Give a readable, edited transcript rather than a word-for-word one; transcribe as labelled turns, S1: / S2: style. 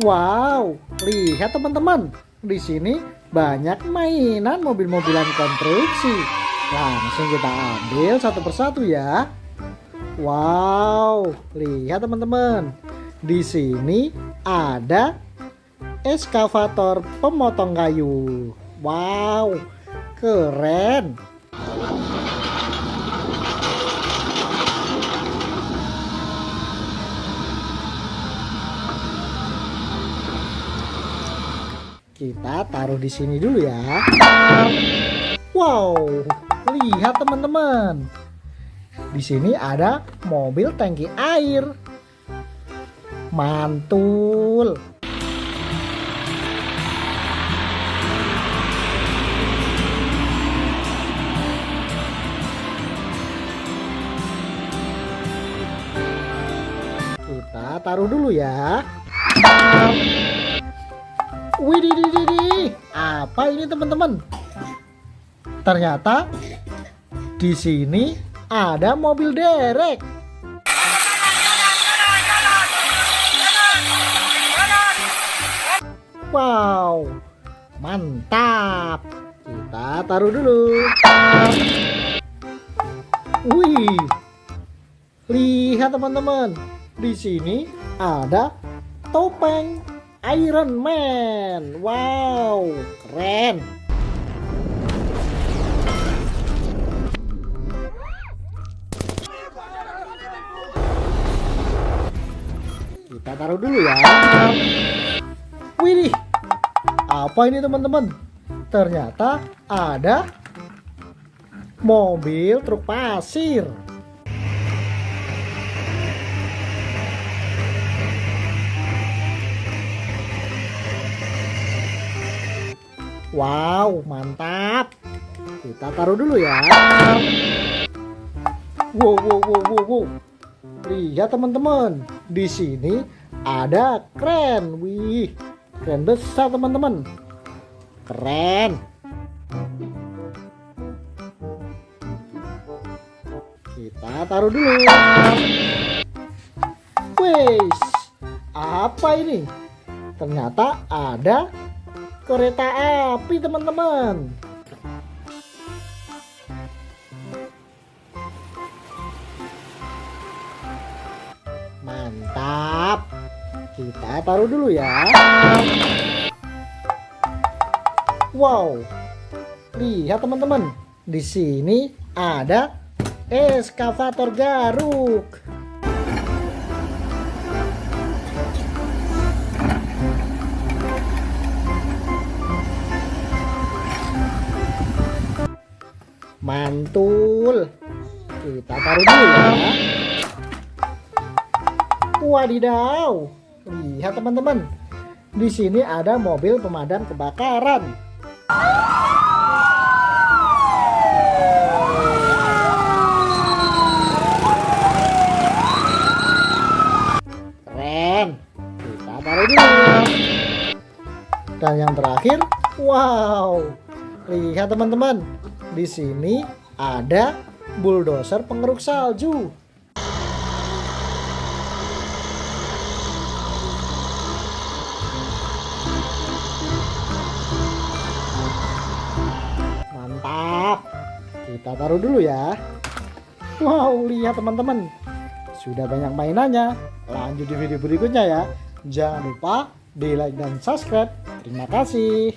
S1: Wow, lihat teman-teman. Di sini banyak mainan mobil-mobilan konstruksi. Langsung kita ambil satu persatu ya. Wow, lihat teman-teman. Di sini ada eskavator pemotong kayu. Wow, keren. Kita taruh di sini dulu ya. Wow, lihat teman-teman. Di sini ada mobil tangki air. Mantul. Kita taruh dulu ya. Widih, apa ini teman-teman? Ternyata di sini ada mobil derek. Wow, mantap. Kita taruh dulu. Wih, lihat teman-teman. Di sini ada topeng Iron Man. Wow, keren. Kita taruh dulu ya. Wih, apa ini teman-teman? Ternyata ada mobil truk pasir. Wow, mantap. Kita taruh dulu ya. Wow. Lihat teman-teman, di sini ada kren. Wih, kren besar teman-teman. Keren. Kita taruh dulu. Wih, apa ini? Ternyata ada kereta api teman-teman. Mantap. Kita taruh dulu ya. Wow. Lihat teman-teman. Di sini ada eskavator garuk. Mantul. Kita taruh dulu ya. Wadidaw. Lihat teman-teman. Di sini ada mobil pemadam kebakaran. Keren. Kita taruh dulu. Dan yang terakhir, wow. Lihat teman-teman. Di sini ada bulldozer pengeruk salju. Mantap. Kita taruh dulu ya. Wow, lihat teman-teman. Sudah banyak mainannya. Lanjut di video berikutnya ya. Jangan lupa di like dan subscribe. Terima kasih.